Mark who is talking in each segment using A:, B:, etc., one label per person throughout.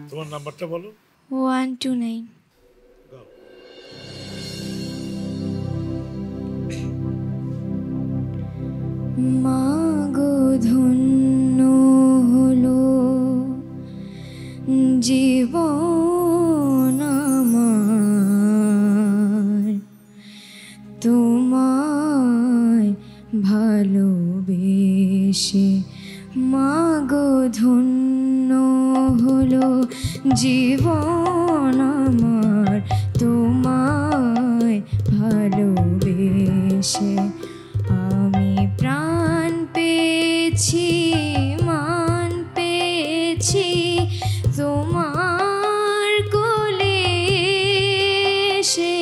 A: তোমার নাম্বারটা বলো।
B: 129। মাগো ধন্য হলো জীবন আমার, তোমায় ভালোবেসে। মাগো ধন্য হলো জীবন আমার, তোমায় ভালোবেসে। আমি প্রাণ পেয়েছি, মান পেয়েছি তোমার কোলে এসে,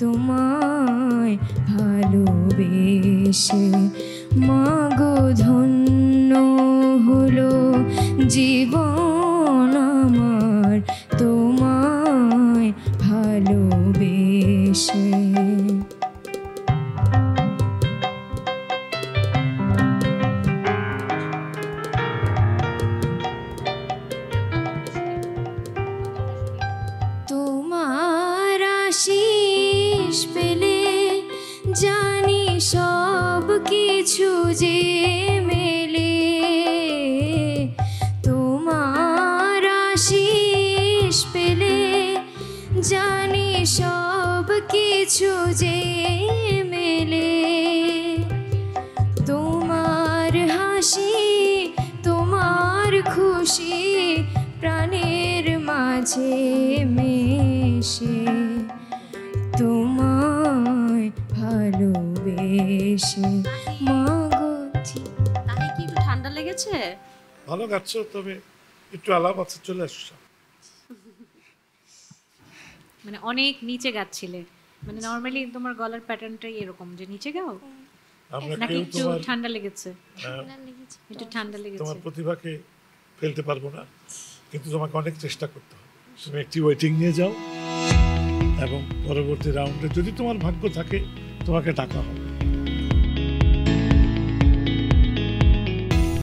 B: তোমায় ভালোবেসে। মাগো ধন্য হলো জীবন আমার, তোমায় ভালোবেসে। তোমার আশিস পেলে জানি সব কিছু যে মেলে, তোমার আশিস পেলে জানি সব কিছু যে মেলে। তোমার হাসি, তোমার খুশি প্রাণের মাঝে মেশে, তোমায় ভালোবেসে। মাগো
C: তাকে কি একটু ঠান্ডা লেগেছে?
A: ভালো গাচ্ছ, তবে একটু আলাপ আছে, চলে আসছো।
C: মানে অনেক নিচে গাচ্ছিলে, মানে নরমালি তোমার গলার প্যাটার্নটাই এরকম যে নিচে গাও, নাকি একটু ঠান্ডা লেগেছে? একটু ঠান্ডা লেগেছে।
A: তোমার প্রতিভাকে ফেলতে পারবো না, কিন্তু তোমাকে অনেক চেষ্টা করতে হবে। তুমি একটি ওয়েটিং নিয়ে যাও এবং পরবর্তী রাউন্ডে যদি তোমার ভাগ্য থাকে তোমাকে ডাকা হবে।